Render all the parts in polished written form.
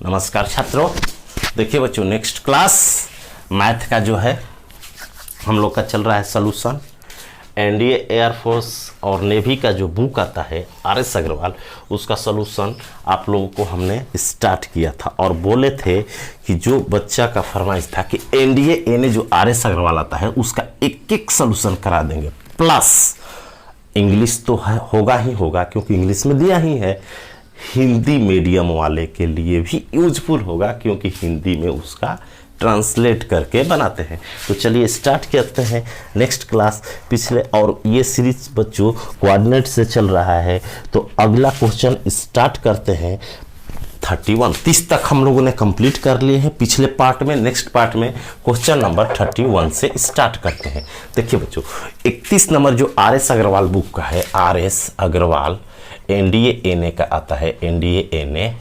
नमस्कार छात्रों। देखिए बच्चों, नेक्स्ट क्लास मैथ का जो है हम लोग का चल रहा है सॉल्यूशन। एनडीए एयरफोर्स और नेवी का जो बुक आता है आर.एस. अग्रवाल, उसका सॉल्यूशन आप लोगों को हमने स्टार्ट किया था और बोले थे कि जो बच्चा का फरमाइश था कि एनडीए एने जो आर.एस. अग्रवाल आता है उसका एक एक सॉल्यूशन करा देंगे, प्लस इंग्लिश तो है होगा ही होगा क्योंकि इंग्लिश में दिया ही है, हिंदी मीडियम वाले के लिए भी यूजफुल होगा क्योंकि हिंदी में उसका ट्रांसलेट करके बनाते हैं। तो चलिए स्टार्ट करते हैं नेक्स्ट क्लास। पिछले और ये सीरीज बच्चों कोऑर्डिनेट से चल रहा है, तो अगला क्वेश्चन स्टार्ट करते हैं 30 तक हम लोगों ने कंप्लीट कर लिए हैं पिछले पार्ट में। नेक्स्ट पार्ट में क्वेश्चन नंबर 31 से स्टार्ट करते हैं। देखिए बच्चों, 31 नंबर जो आर.एस. अग्रवाल बुक का है, आर.एस. अग्रवाल एनडीए एनए का आता है, एनडीए एनए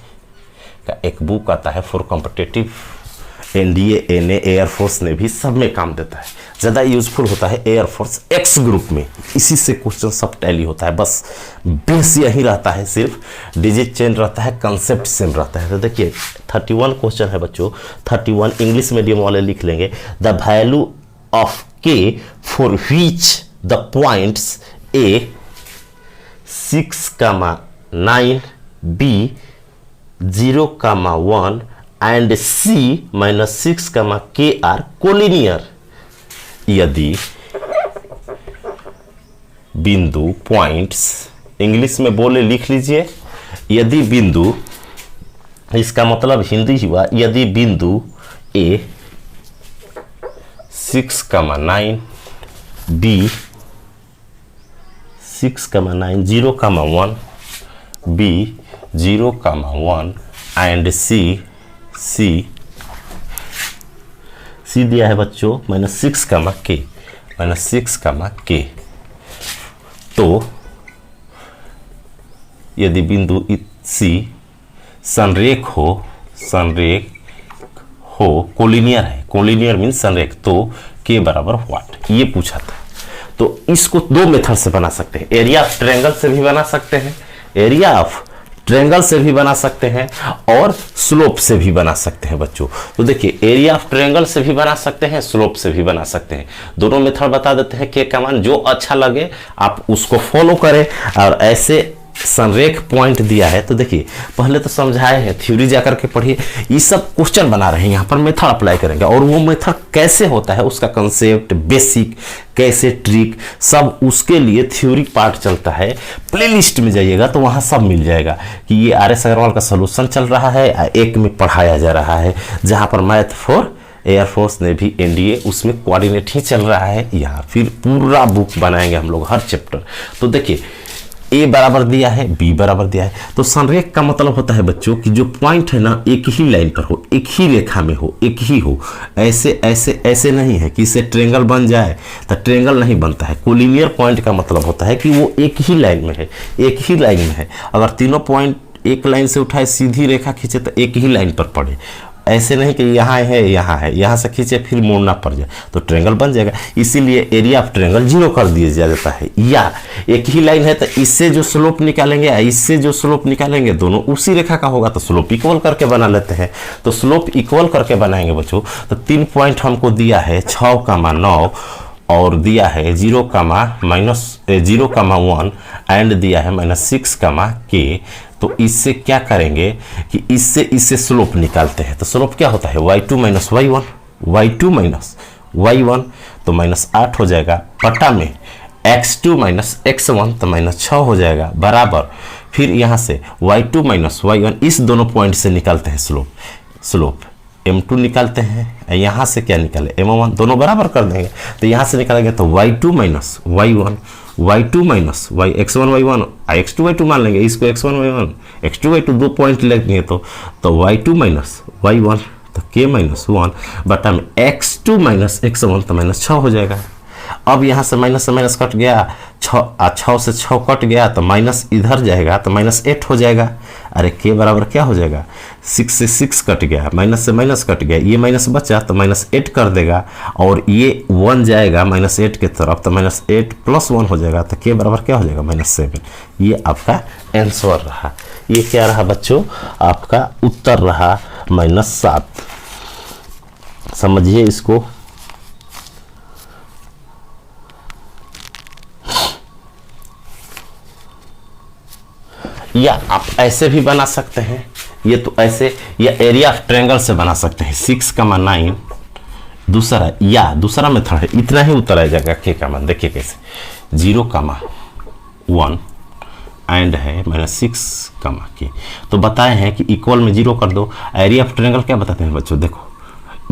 का एक बुक आता है for competitive. NDA NA air force ने भी सब में काम देता है, ज़्यादा यूजफुल होता है एयरफोर्स एक्स ग्रुप में, इसी से क्वेश्चन सब टैली होता है। बस बेस यही रहता है, सिर्फ डिजिट चेंज रहता है, कंसेप्ट सेम रहता है। तो देखिए 31 क्वेश्चन है बच्चों। 31 इंग्लिश मीडियम वाले लिख लेंगे। द वैल्यू ऑफ के for which the points A 6,9 B 0,1 and C -6, are collinear. यदि बिंदु पॉइंट्स, इंग्लिश में बोले लिख लीजिए, यदि बिंदु, इसका मतलब हिंदी हुआ, यदि बिंदु A 6,9 B 6,9 0,1 B 0,1 and C दिया है बच्चों -6,k। तो यदि बिंदु C संरेख हो, कोलिनियर है, कोलिनियर मीन संरेख, तो k बराबर व्हाट, ये पूछा था। तो इसको दो मेथड से बना सकते हैं, एरिया ऑफ ट्रायंगल से भी बना सकते हैं, एरिया ऑफ ट्रायंगल से भी बना सकते हैं और स्लोप से भी बना सकते हैं बच्चों। तो देखिए एरिया ऑफ ट्रायंगल से भी बना सकते हैं, स्लोप से भी बना सकते हैं। दोनों मेथड बता देते हैं, के का मान जो अच्छा लगे आप उसको फॉलो करें। और ऐसे संरेख पॉइंट दिया है तो देखिए पहले तो समझाए हैं, थ्योरी जाकर के पढ़िए। ये सब क्वेश्चन बना रहे हैं, यहाँ पर मेथड अप्लाई करेंगे और वो मेथड कैसे होता है, उसका कंसेप्ट, बेसिक, कैसे ट्रिक, सब उसके लिए थ्योरी पार्ट चलता है। प्लेलिस्ट में जाइएगा तो वहाँ सब मिल जाएगा कि ये आर.एस. अग्रवाल का सॉल्यूशन चल रहा है, एक में पढ़ाया जा रहा है, जहाँ पर मैथ फॉर एयरफोर्स ने भी एनडीए उसमें कोऑर्डिनेट ही चल रहा है। यहाँ फिर पूरा बुक बनाएंगे हम लोग, हर चैप्टर। तो देखिए ए बराबर दिया है, बी बराबर दिया है। तो संरेख का मतलब होता है बच्चों कि जो पॉइंट है ना एक ही लाइन पर हो, एक ही रेखा में हो, एक ही हो। ऐसे ऐसे ऐसे नहीं है कि इससे ट्रायंगल बन जाए, तो ट्रायंगल नहीं बनता है। कोलिनियर पॉइंट का मतलब होता है कि वो एक ही लाइन में है, एक ही लाइन में है। अगर तीनों पॉइंट एक लाइन से उठाए, सीधी रेखा खींचे तो एक ही लाइन पर पड़े, ऐसे नहीं कि यहाँ है, यहाँ से खींचे फिर मोड़ना पड़ जाए, तो ट्रायंगल बन जाएगा। इसीलिए एरिया ऑफ ट्रायंगल 0 कर दिया जाता है। या एक ही लाइन है तो इससे जो स्लोप निकालेंगे, इससे जो स्लोप निकालेंगे, दोनों उसी रेखा का होगा तो स्लोप इक्वल करके बना लेते हैं। तो स्लोप इक्वल करके बनाएंगे बच्चों। तो 3 पॉइंट हमको दिया है 6,9 और दिया है 0,1 एंड दिया है -6,k। तो इससे क्या करेंगे कि इससे स्लोप निकालते हैं। तो स्लोप क्या होता है, y2 - y1, y2 - y1 तो -8 हो जाएगा, पटा में x2 - x1 तो -6 हो जाएगा, बराबर फिर यहाँ से y2 - y1, इस दोनों पॉइंट से निकालते हैं स्लोप m2 निकालते हैं। यहाँ से क्या निकाले, m1, दोनों बराबर कर देंगे। तो यहाँ से निकालेंगे तो y2 - y1, y2 - y x1 y1, x2 y2 मान लेंगे, इसको x1 y1 x2 y2 दो पॉइंट लेंगे तो y2 - y1 तो k - 1 बटा में x2 - x1 तो -6 हो जाएगा। अब यहाँ से माइनस से माइनस कट गया, 6 से 6 कट गया तो माइनस इधर जाएगा तो -8 हो जाएगा। अरे के बराबर क्या हो जाएगा, 6 से 6 कट गया, माइनस से माइनस कट गया, ये माइनस बचा तो -8 कर देगा और ये 1 जाएगा -8 के तरफ तो -8 + 1 हो जाएगा तो के बराबर क्या हो जाएगा -7। ये आपका आंसर रहा। ये क्या रहा बच्चों, आपका उत्तर रहा -7। समझिए इसको। या आप ऐसे भी बना सकते हैं, ये तो ऐसे, या एरिया ऑफ ट्रायंगल से बना सकते हैं 6,9। दूसरा मेथड है, इतना ही उत्तर आ जाएगा के का मान। देखिए कैसे 0,1 एंड है -6, के तो बताए हैं कि इक्वल में 0 कर दो। एरिया ऑफ ट्रायंगल क्या बताते हैं बच्चों, देखो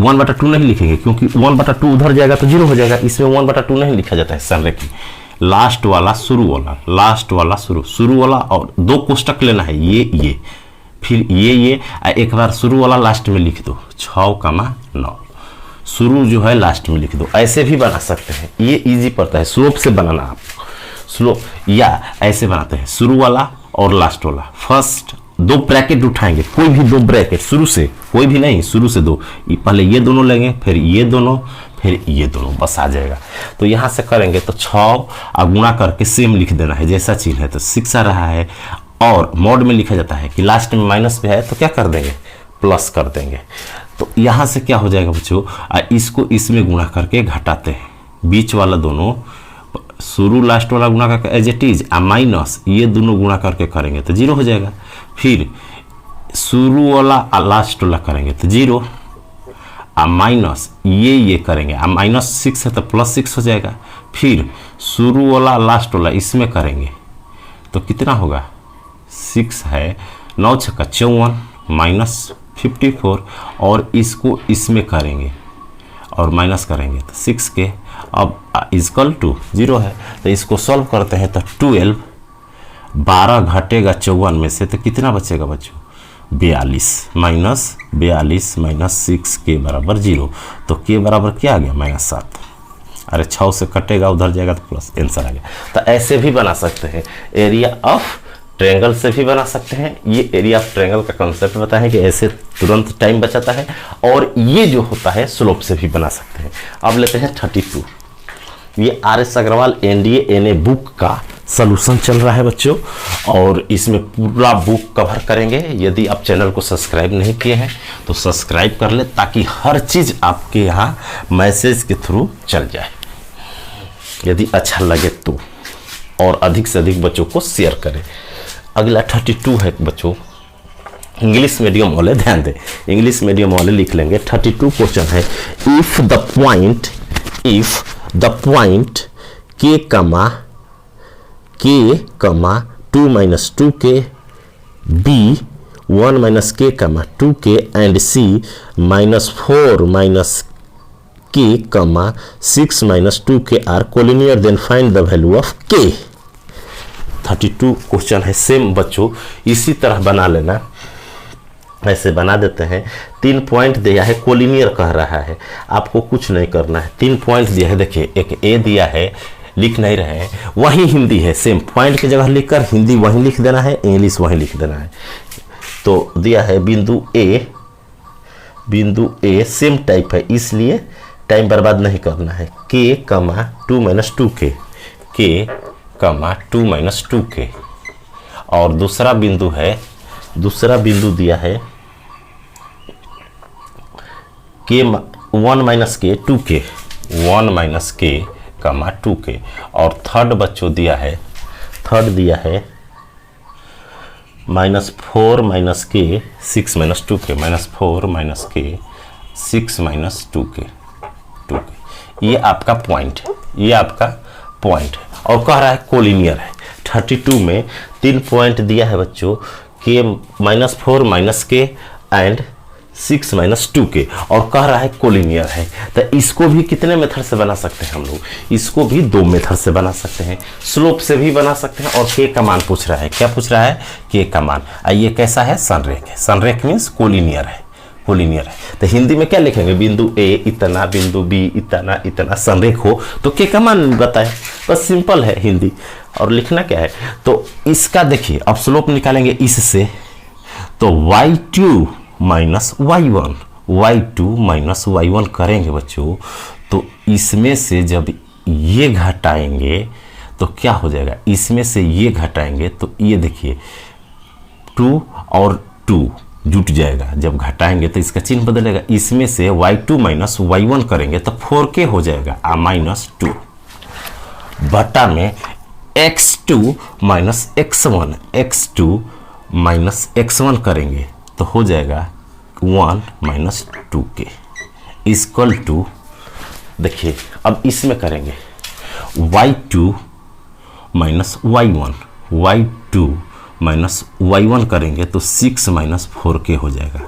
1/2 नहीं लिखेंगे क्योंकि 1/2 उधर जाएगा तो 0 हो जाएगा। इसमें 1/2 नहीं लिखा जाता है संरेखी। लास्ट वाला शुरू वाला, लास्ट वाला शुरू वाला, और 2 कोष्टक लेना है, ये फिर ये एक बार शुरू वाला लास्ट में लिख दो 6,9। शुरू जो है लास्ट में लिख दो। ऐसे भी बना सकते हैं, ये इजी पड़ता है स्लोप से बनाना। आप स्लोप या ऐसे बनाते हैं, शुरू वाला और लास्ट वाला। फर्स्ट 2 ब्रैकेट उठाएंगे, कोई भी 2 ब्रैकेट शुरू से, कोई भी नहीं, शुरू से 2। पहले ये दोनों लेंगे, फिर ये दोनों, फिर ये दोनों, बस आ जाएगा। तो यहाँ से करेंगे तो 6 गुणा करके सेम लिख देना है, जैसा चिन्ह है तो 6 आ रहा है। और मोड में लिखा जाता है कि लास्ट में माइनस पे है तो क्या कर देंगे, प्लस कर देंगे। तो यहाँ से क्या हो जाएगा बच्चों, इसको इसमें गुणा करके घटाते हैं, बीच वाला दोनों शुरू लास्ट वाला गुणा करके एज इट इज, माइनस ये दोनों गुणा करके करेंगे तो 0 हो जाएगा। फिर शुरू वाला लास्ट वाला करेंगे तो 0, माइनस ये करेंगे, -6 है तो +6 हो जाएगा। फिर शुरू वाला लास्ट वाला इसमें करेंगे तो कितना होगा, 6 है, 9 छक्का 54 -54, और इसको इसमें करेंगे और माइनस करेंगे तो 6 के, अब इक्वल टू 0 है। तो इसको सॉल्व करते हैं तो 12, 12 घटेगा 54 में से तो कितना बचेगा बच्चों, 42 -6 के बराबर 0। तो के बराबर क्या आ गया, -7। अरे 6 से कटेगा, उधर जाएगा तो प्लस, आंसर आ गया। तो ऐसे भी बना सकते हैं, एरिया ऑफ ट्रायंगल से भी बना सकते हैं। ये एरिया ऑफ ट्रायंगल का कॉन्सेप्ट बताया है कि ऐसे तुरंत टाइम बचाता है। और ये जो होता है स्लोप से भी बना सकते हैं। अब लेते हैं 32। ये RS Agarwal NDA NA book का सॉल्यूशन चल रहा है बच्चों, और इसमें पूरा बुक कवर करेंगे। यदि आप चैनल को सब्सक्राइब नहीं किए हैं तो सब्सक्राइब कर ले, ताकि हर चीज़ आपके यहाँ मैसेज के थ्रू चल जाए। यदि अच्छा लगे तो, और अधिक से अधिक बच्चों को शेयर करें। अगला 32 है बच्चों, इंग्लिश मीडियम वाले ध्यान दें, इंग्लिश मीडियम वाले लिख लेंगे। 32 क्वेश्चन है, if the point k, 2 - 2k, b 1 - k, 2k and c -4 - k, 6 - 2k are collinear, then find the value of k। 32 question है सेम बच्चों, इसी तरह बना लेना। ऐसे बना देते हैं। 3 पॉइंट दिया है, कोलिनियर कह रहा है, आपको कुछ नहीं करना है। 3 पॉइंट दिया है, देखिए एक ए दिया है, लिख नहीं रहे हैं, वही हिंदी है, सेम पॉइंट की जगह लिखकर हिंदी वहीं लिख देना है, इंग्लिश वहीं लिख देना है। तो दिया है बिंदु ए सेम टाइप है, इसलिए टाइम बर्बाद नहीं करना है। k, 2 - 2k, k, 2 - 2k। और दूसरा बिंदु दिया है k 1 - k, 2k, 1 - k, 2k। और थर्ड बच्चों दिया है -4 - k, 6 - 2k, -4 - k, 6 - 2k, 2k। ये आपका पॉइंट है, ये आपका पॉइंट है, और कह रहा है कोलिनियर है। 32 में 3 पॉइंट दिया है बच्चों, k -4 - k एंड 6 - 2k, और कह रहा है कोलिनियर है। तो इसको भी कितने मेथड से बना सकते हैं हम लोग, इसको भी 2 मेथड से बना सकते हैं। स्लोप से भी बना सकते हैं, और k का मान पूछ रहा है, क्या पूछ रहा है, k का मान। ये कैसा है, संरेख है, संरेख मीन्स कोलिनियर है, कोलिनियर है। तो हिंदी में क्या लिखेंगे, बिंदु ए इतना, बिंदु बी इतना, इतना, संरेख हो तो k का मान बताए, बस सिंपल है हिंदी। और लिखना क्या है, तो इसका देखिए अब स्लोप निकालेंगे इससे, तो y2 - y1, y2 - y1 करेंगे बच्चों। तो इसमें से जब ये घटाएंगे तो क्या हो जाएगा, इसमें से ये घटाएंगे तो ये देखिए 2 और 2 जुट जाएगा, जब घटाएंगे तो इसका चिन्ह बदलेगा। इसमें से y2 माइनस y1 करेंगे तो 4k हो जाएगा -2 बटा में x2 minus x1, x2 minus x1 करेंगे तो हो जाएगा 1 माइनस 2k इक्वल टू, देखिए अब इसमें करेंगे y2 minus y1, y2 minus y1 करेंगे तो 6 माइनस 4k हो जाएगा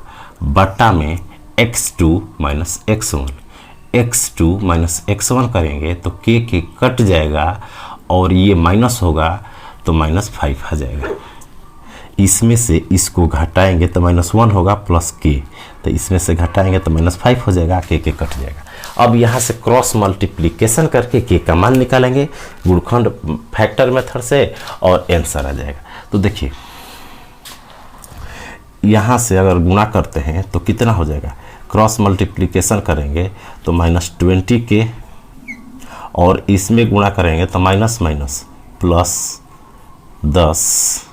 बटा में x2 minus x1, x2 minus x1 करेंगे तो k कट जाएगा और ये माइनस होगा तो -5 आ जाएगा। इसमें से इसको घटाएंगे तो -1 होगा प्लस k, तो इसमें से घटाएंगे तो -5 हो जाएगा, k कट जाएगा। अब यहाँ से क्रॉस मल्टीप्लिकेशन करके k का मान निकालेंगे गुणनखंड फैक्टर मेथड से और आंसर आ जाएगा। तो देखिए यहाँ से अगर गुणा करते हैं तो कितना हो जाएगा, क्रॉस मल्टीप्लिकेशन करेंगे तो -20k और इसमें गुणा करेंगे तो माइनस प्लस 10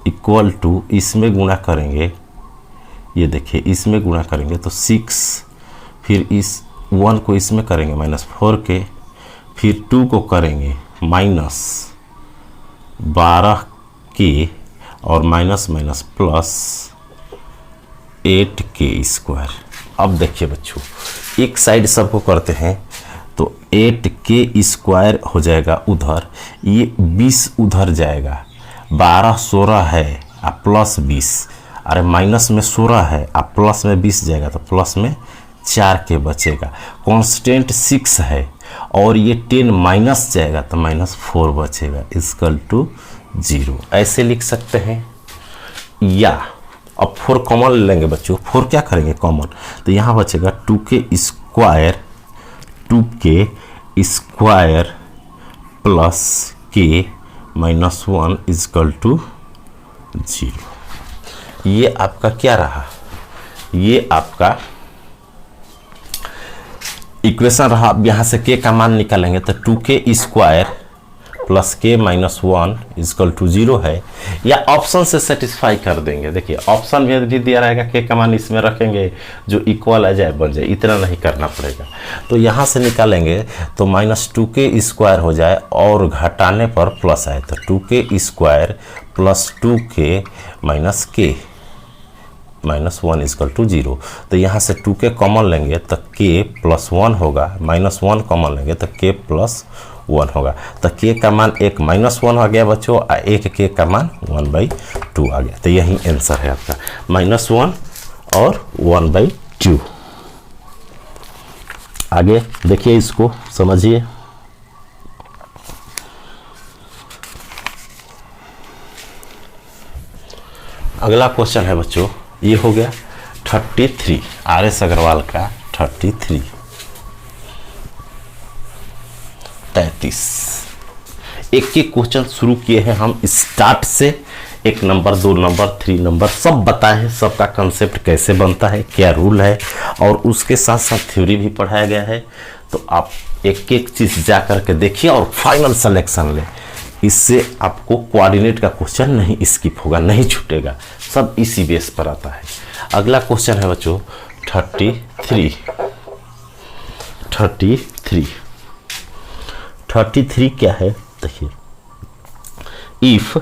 इक्वल टू, इसमें गुणा करेंगे, ये देखिए इसमें गुणा करेंगे तो 6, फिर इस 1 को इसमें करेंगे -4k, फिर 2 को करेंगे -12k और माइनस प्लस 8k स्क्वायर। अब देखिए बच्चों एक साइड सबको करते हैं तो 8k स्क्वायर हो जाएगा उधर, ये 20 उधर जाएगा, 12 16 है और प्लस 20, अरे माइनस में 16 है और प्लस में 20 जाएगा तो प्लस में 4k बचेगा। कांस्टेंट 6 है और ये 10 माइनस जाएगा तो -4 बचेगा इक्वल टू 0, ऐसे लिख सकते हैं। या अब 4 कॉमन लेंगे बच्चों, 4 क्या करेंगे कॉमन, तो यहाँ बचेगा 2k square plus k minus 1 equal to 0। ये आपका क्या रहा, ये आपका इक्वेशन रहा। अब यहाँ से k का मान निकालेंगे तो 2k square plus k minus 1 equal to 0 है, या ऑप्शन से सेटिस्फाई कर देंगे। देखिए ऑप्शन में भी दिया रहेगा, k का मान इसमें रखेंगे जो इक्वल आ जाए बन जाए, इतना नहीं करना पड़ेगा। तो यहाँ से निकालेंगे तो -2k स्क्वायर हो जाए और घटाने पर प्लस आए तो 2k square plus 2k minus k minus 1 equal to 0। तो यहाँ से 2k कॉमन लेंगे तो k प्लस 1 होगा, -1 कॉमन लेंगे तो k प्लस 1 होगा। तो k का मान एक -1 आ गया बच्चों और एक k का मान 1/2 आ गया। तो यही आंसर है आपका, -1 और 1/2। आगे देखिए, इसको समझिए। अगला क्वेश्चन है बच्चों, ये हो गया 33, RS अग्रवाल का 33। एक एक क्वेश्चन शुरू किए हैं हम स्टार्ट से, 1 नंबर 2 नंबर 3 नंबर सब बताए हैं, सबका कंसेप्ट कैसे बनता है, क्या रूल है, और उसके साथ साथ थ्योरी भी पढ़ाया गया है। तो आप एक एक चीज़ जा करके देखिए और फाइनल सिलेक्शन लें। इससे आपको कोऑर्डिनेट का क्वेश्चन नहीं स्किप होगा, नहीं छूटेगा, सब इसी बेस पर आता है। अगला क्वेश्चन है बच्चों 33 क्या है देखिए, इफ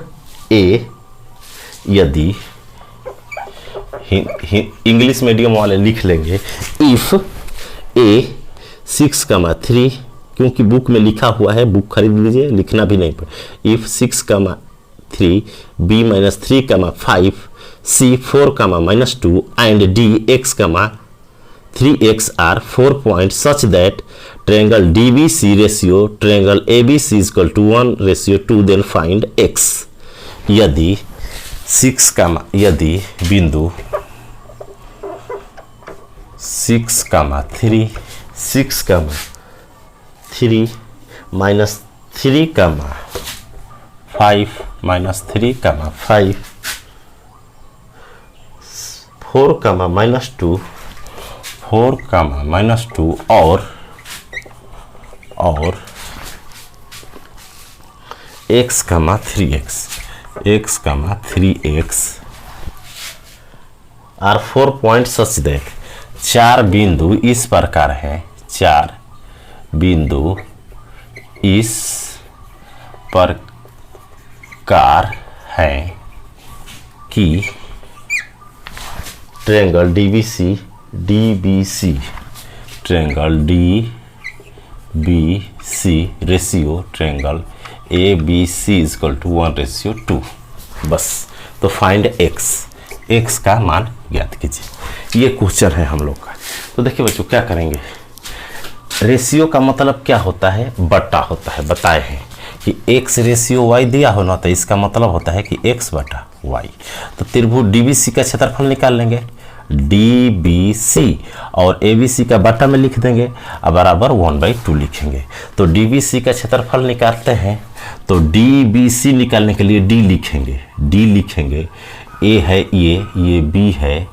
ए, यदि, इंग्लिश मीडियम वाले लिख लेंगे, इफ ए 6,3, क्योंकि बुक में लिखा हुआ है, बुक खरीद लीजिए, लिखना भी नहीं पड़े। If 6,3 b - 3,5 c 4,-2 and d x, 3x are 4 points such that triangle DBC ratio triangle ABC is equal to 1:2, then find x। यदि बिंदु 6,3 -3,5 -3,5 4,-2 4,-2 और x, 3x are 4 point such that, 4 बिंदु इस प्रकार हैं, 4 बिंदु इस प्रकार हैं कि triangle DBC triangle DBC ratio triangle ABC equal to 1:2। बस, तो फाइंड x का मान ज्ञात कीजिए। ये क्वेश्चन है हम लोग का। तो देखिए बच्चों क्या करेंगे, रेशियो का मतलब क्या होता है, बटा होता है। बताए हैं कि x रेशियो y दिया हो ना, तो इसका मतलब होता है कि x बटा y। तो त्रिभुज डीबीसी का क्षेत्रफल निकाल लेंगे, डीबीसी, और एबीसी का बटा में लिख देंगे और बराबर 1/2 लिखेंगे। तो डीबीसी का क्षेत्रफल निकालते हैं, तो डीबीसी निकालने के लिए डी लिखेंगे, ए है ये बी है,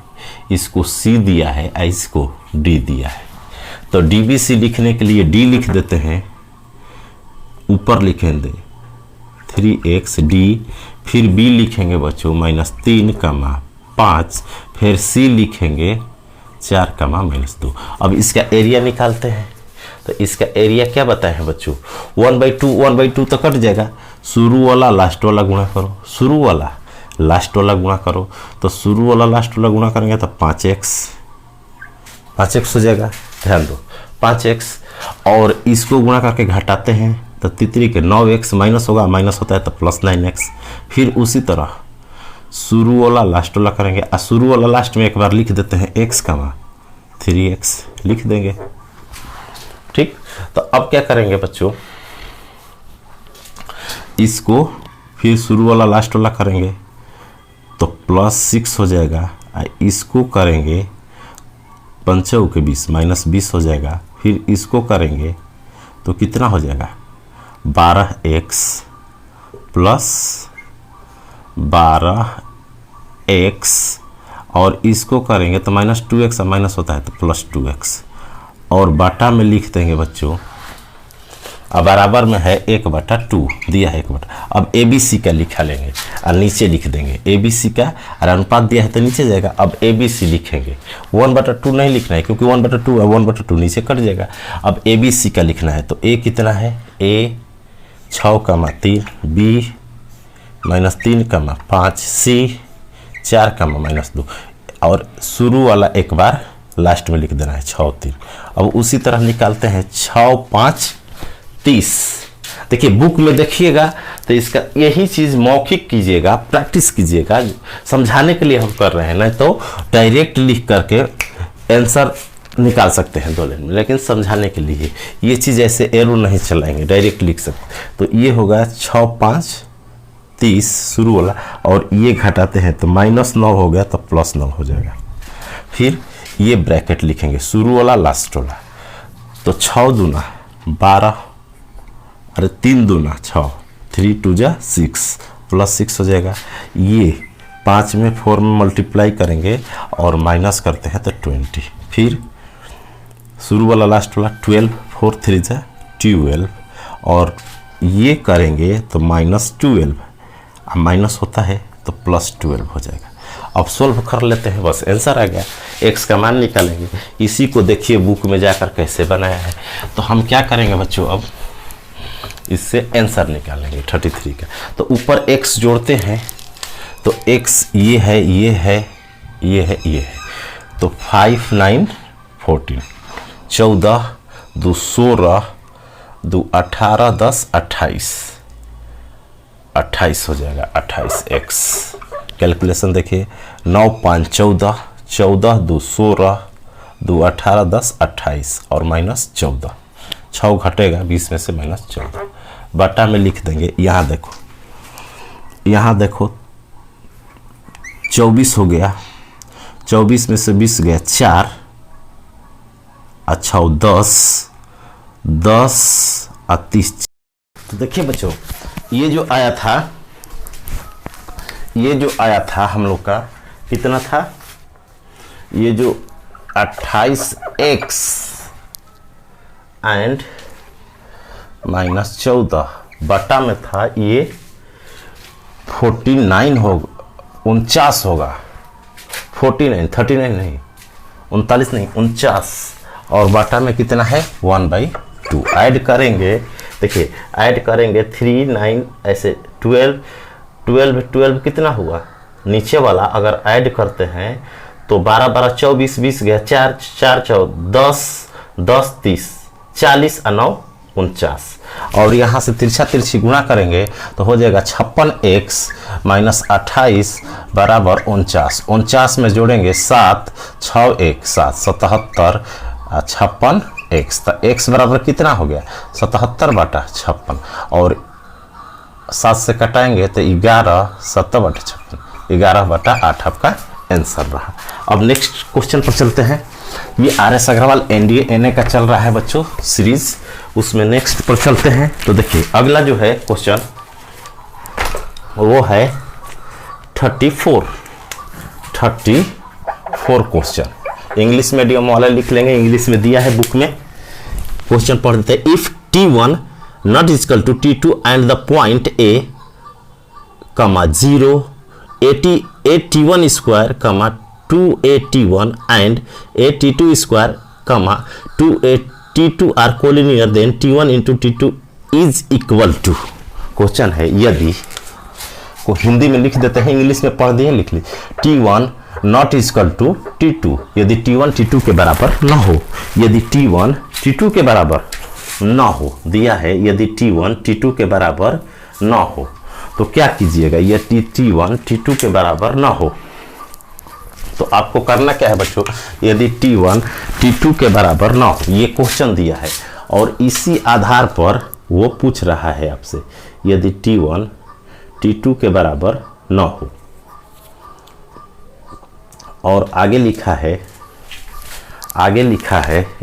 इसको सी दिया है, इसको डी दिया है। तो डीबीसी लिखने के लिए डी लिख देते हैं, ऊपर लिखेंगे 3x डी, फिर बी लिखेंगे बच्चों -3, 5, फिर सी लिखेंगे 4, -2। अब इसका एरिया निकालते हैं। तो इसका एरिया क्या बताए हैं बच्चों, 1/2 तो कट जाएगा, शुरू वाला लास्ट वाला गुणा करो, शुरू वाला लास्ट वाला गुणा करो। तो शुरू वाला लास्ट वाला गुणा करेंगे तो 5x हो जाएगा, ध्यान दो 5x, और इसको गुणा करके घटाते हैं तो तितरी के 9x माइनस होगा, माइनस होता है तो +9x। फिर उसी तरह शुरू वाला लास्ट वाला करेंगे, और शुरू वाला लास्ट में एक बार लिख देते हैं x, 3x लिख देंगे। ठीक, तो अब क्या करेंगे बच्चों, इसको फिर शुरू वाला लास्ट वाला करेंगे तो +6 हो जाएगा, इसको करेंगे 5 के 20 -20 हो जाएगा। फिर इसको करेंगे तो कितना हो जाएगा, 12x + 12x, और इसको करेंगे तो -2x, माइनस होता है तो +2x, और बाटा में लिख देंगे बच्चों, अब बराबर में है 1/2 दिया है 1/। अब ABC का लिखा लेंगे और नीचे लिख देंगे ABC का, और अनुपात दिया है तो नीचे जाएगा। अब ABC लिखेंगे, 1/2 नहीं लिखना है क्योंकि 1/2 है, 1/2 नीचे कट जाएगा। अब ABC का लिखना है, तो A कितना है, A 6, 3, B -3, 5, C 4, -2, और शुरू वाला एक बार लास्ट में लिख देना है 6, 3। अब उसी तरह निकालते हैं 6, 5, 30। देखिए बुक में देखिएगा तो इसका यही चीज़ मौखिक कीजिएगा, प्रैक्टिस कीजिएगा, समझाने के लिए हम कर रहे हैं, नहीं तो डायरेक्ट लिख करके आंसर निकाल सकते हैं 2 लाइन में, लेकिन समझाने के लिए ये चीज़ ऐसे एरो नहीं चलाएंगे, डायरेक्ट लिख सकते। तो ये होगा 6, 5, 30 शुरू वाला, और ये घटाते हैं तो -9 हो गया तो +9 हो जाएगा। फिर ये ब्रैकेट लिखेंगे, शुरू वाला लास्ट वाला, तो 6 दूना 12, अरे 3 दूना 6, 3 2 जा 6, +6 हो जाएगा। ये 5 में 4 में मल्टीप्लाई करेंगे और माइनस करते हैं तो 20। फिर शुरू वाला लास्ट वाला 12, 4 3 जा 12, और ये करेंगे तो -12, माइनस होता है तो +12 हो जाएगा। अब सोल्व कर लेते हैं, बस आंसर आ गया, x का मान निकालेंगे। इसी को देखिए बुक में जाकर कैसे बनाया है। तो हम क्या करेंगे बच्चों, अब इससे आंसर निकालेंगे 33 का। तो ऊपर x जोड़ते हैं, तो x ये है, ये है, ये है, ये है, तो 5 9 14, 14 2 16 2 18 10 28 28 हो जाएगा, 28x। कैलकुलेशन देखिए, 9 5 14, 14 2 16 2 18 10 28 और -14, 6 घटेगा 20 में से -14, बटा में लिख देंगे। यहाँ देखो, यहाँ देखो 24 हो गया, 24 में से 20 गया 4, अच्छा 10 10 और 30। तो देखिए बच्चों, ये जो आया था हम लोग का कितना था, ये जो 28x एंड -14 बटा में था, ये 49 होगा, 49 होगा, 49, 39 नहीं, 39 नहीं, 49, और बाटा में कितना है 1/2। ऐड करेंगे, देखिए ऐड करेंगे 3 9 ऐसे 12 कितना हुआ, नीचे वाला अगर ऐड करते हैं तो 12 12 24 20 गया, 4 4 10 10 30 40 और 9 49, और यहाँ से तिरछा तिरछी गुणा करेंगे तो हो जाएगा 56x माइनस 28 बराबर 49। 49 में जोड़ेंगे 7 6 1 7 77 56x, तो x बराबर कितना हो गया 77/56, और 7 से कटाएंगे तो 11 7/56, 11/8 आपका आंसर रहा। अब नेक्स्ट क्वेश्चन पर चलते हैं। ये RS अग्रवाल NDA NA का चल रहा है बच्चों सीरीज, उसमें नेक्स्ट पर चलते हैं। तो देखिए अगला जो है क्वेश्चन वो है 34 क्वेश्चन। इंग्लिश मीडियम वाला लिख लेंगे, इंग्लिश में दिया है बुक में। क्वेश्चन पढ़ देते हैं। If T1 not is equal to T2 and the point A, 0 8T1 square, 2AT1 and AT2 square, 2AT2 are collinear, then T1 into T2 is equal to। Question है यदि को हिंदी में लिख देते हैं, इंग्लिश में पढ़ दिए लिख ली। T1 not equal to T2, यदि T1 T2 के बराबर ना हो, यदि T1 T2 के बराबर ना हो, दिया है यदि T1 T2 के बराबर ना हो तो क्या कीजिएगा, यदि T1 T2 के बराबर ना हो तो आपको करना क्या है बच्चों, यदि T1 T2 के बराबर ना हो, ये क्वेश्चन दिया है और इसी आधार पर वो पूछ रहा है आपसे, यदि T1 T2 के बराबर ना हो, और आगे लिखा है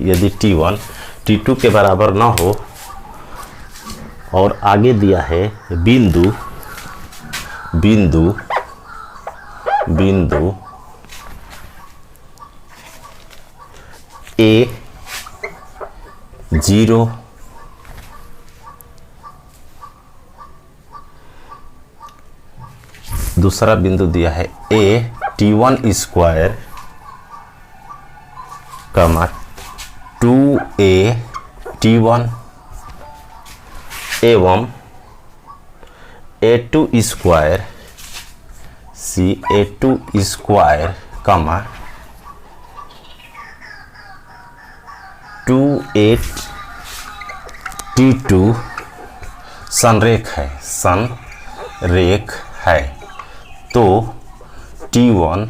यदि T1 T2 के बराबर ना हो, और आगे दिया है बिंदु A 0 दूसरा बिंदु दिया है A T1 square, 2A T1 एवं A2 square A2 square, 2A T2 संरेख है, तो T1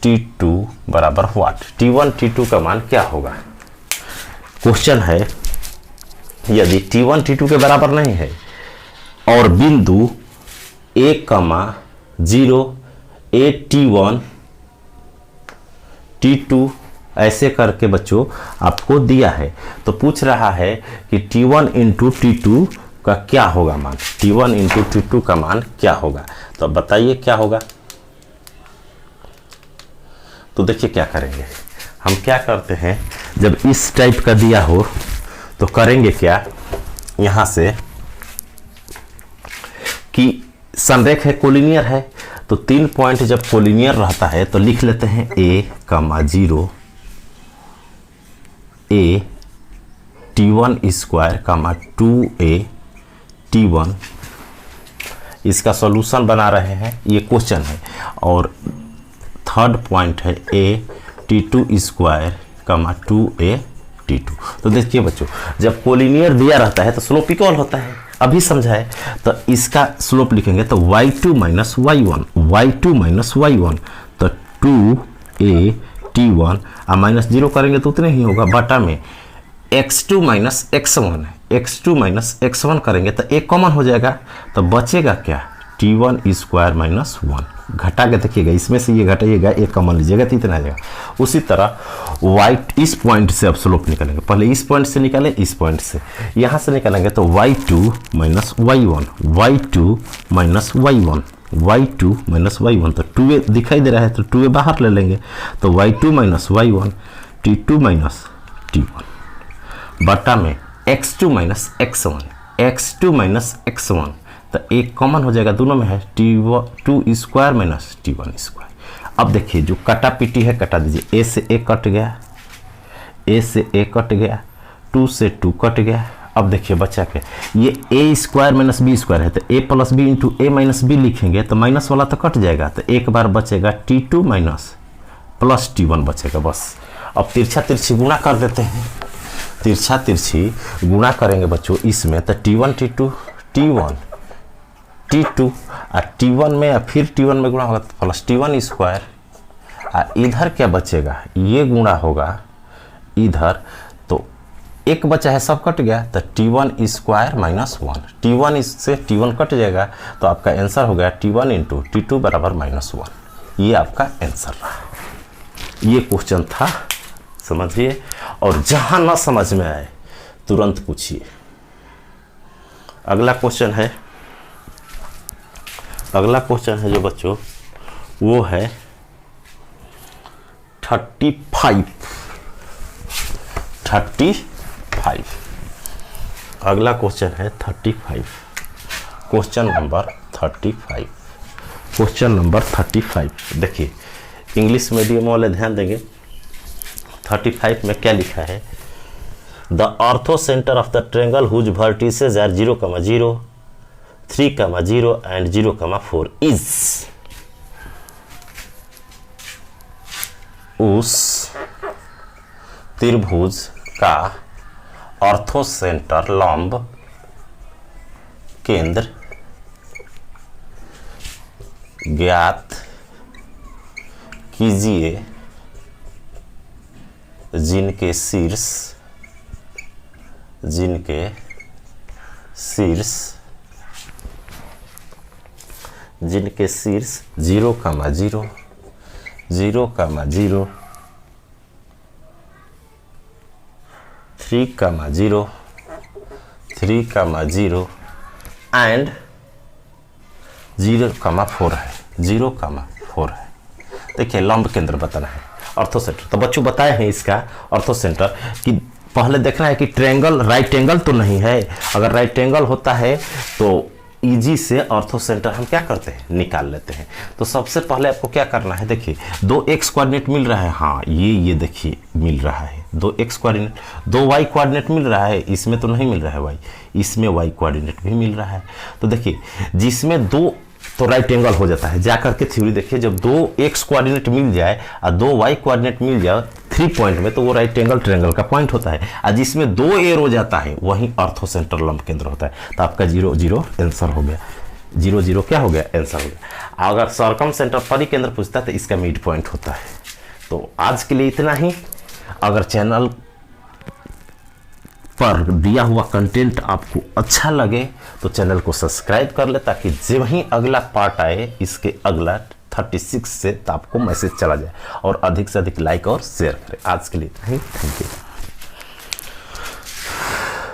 T2 बराबर व्हाट, T1 T2 का मान क्या होगा। क्वेश्चन है यदि T1 T2 के बराबर नहीं है और बिंदु A, 0 A T1 T2 ऐसे करके बच्चों आपको दिया है, तो पूछ रहा है कि T1 इंटू T2 का क्या होगा मान, T1 इंटू T2 का मान क्या होगा, तो बताइए क्या होगा। तो देखिए क्या करेंगे, हम क्या करते हैं, जब इस टाइप का दिया हो तो करेंगे क्या, यहां से कि संरेख है, कोलिनियर है, तो 3 पॉइंट जब कोलिनियर रहता है तो लिख लेते हैं A, 0 A T1 square, 2A T1, इसका सॉल्यूशन बना रहे हैं, ये क्वेश्चन है, और थर्ड पॉइंट है A T2 square, 2A T2। तो देखिए बच्चों जब कोलिनियर दिया रहता है तो स्लोप इक्वल होता है, अभी समझाए, तो इसका स्लोप लिखेंगे तो y2 माइनस y1, तो 2A T1 और माइनस 0 करेंगे तो उतने ही होगा, बटा में x2 माइनस x1 करेंगे तो एक कॉमन हो जाएगा, तो बचेगा क्या, T1 स्क्वायर माइनस 1, घटा के देखिएगा, इसमें से ये घटाइएगा, एक कॉमन लीजिएगा तो इतना आ जाएगा। उसी तरह इस पॉइंट से अब स्लोप निकालेंगे, पहले इस पॉइंट से निकालें, इस पॉइंट से यहाँ से निकालेंगे तो y2 माइनस y1, तो 2a दिखाई दे रहा है तो 2a बाहर ले लेंगे, तो y2 minus y1 T2 minus T1 बटा में x2 माइनस x1, तो एक कॉमन हो जाएगा, दोनों में है T2 square minus T1 square. अब देखिए जो कटा पीटी है कटा दीजिए, ए से ए कट गया, ए से ए कट गया, 2 से 2 कट गया। अब देखिए बच्चा के ये ए स्क्वायर माइनस बी स्क्वायर है, तो ए प्लस बी इंटू ए माइनस बी लिखेंगे तो माइनस वाला तो कट जाएगा, तो एक बार बचेगा T2 माइनस प्लस T1 बचेगा बस। अब तिरछा तिरछी गुणा कर देते हैं, तिरछा तिरछी गुणा करेंगे बच्चों इसमें, तो T1 T2 T1 T2 और T1 में फिर T1 में गुणा होगा तो प्लस T1 स्क्वायर, और इधर क्या बचेगा, ये गुणा होगा इधर, तो एक बचा है सब कट गया, तो T1 स्क्वायर माइनस 1, T1 से T1 कट जाएगा, तो आपका आंसर हो गया T1 इंटू T2 बराबर -1। ये आपका आंसर रहा। ये क्वेश्चन था, समझिए, और जहां ना समझ में आए तुरंत पूछिए। अगला क्वेश्चन है, अगला क्वेश्चन है जो बच्चों वो है 35। अगला क्वेश्चन है 35, क्वेश्चन नंबर 35, क्वेश्चन नंबर 35। देखिए इंग्लिश मीडियम वाले ध्यान देंगे, 35 में क्या लिखा है, the orthocentre of the triangle whose vertices are 0,0, 3,0 and 0,4 is, उस त्रिभुज का ऑर्थो सेंटर लंब केंद्र ज्ञात कीजिए जिनके शीर्ष 0,0, 0,0, 3,0, 3,0 एंड 0,4 है, 0,4 है। देखिए लंब केंद्र बताना है, ऑर्थो सेंटर। तो बच्चों बताए हैं इसका ऑर्थो सेंटर कि पहले देखना है कि ट्रायंगल राइट एंगल तो नहीं है। अगर राइट एंगल होता है तो इजी से ऑर्थो सेंटर हम क्या करते हैं, निकाल लेते हैं। तो सबसे पहले आपको क्या करना है, देखिए 2 x कोऑर्डिनेट मिल रहा है, हाँ ये देखिए मिल रहा है 2 x कोऑर्डिनेट, 2 y कोऑर्डिनेट मिल रहा है, इसमें तो नहीं मिल रहा है y, इसमें y कोऑर्डिनेट भी मिल रहा है। तो देखिए जिसमें 2 तो राइट एंगल हो जाता है। जाकर के थ्योरी देखिए, जब 2 x कोऑर्डिनेट मिल जाए और 2 y कोऑर्डिनेट मिल जाए 3 पॉइंट में, तो वो राइट एंगल ट्रायंगल का पॉइंट होता है। और जिसमें 2 एरो जाता है वहीं ऑर्थो सेंटर लंब केंद्र होता है। तो आपका 0, 0 आंसर हो गया, 0, 0 क्या हो गया, आंसर हो गया। अगर सर्कम सेंटर परिकेंद्र पूछता है तो इसका मिड पॉइंट होता है। तो आज के लिए इतना ही। अगर चैनल पर दिया हुआ कंटेंट आपको अच्छा लगे तो चैनल को सब्सक्राइब कर ले, ताकि जब ही अगला पार्ट आए इसके अगला 36 से तो आपको मैसेज चला जाए, और अधिक से अधिक लाइक और शेयर करें। आज के लिए थैंक यू।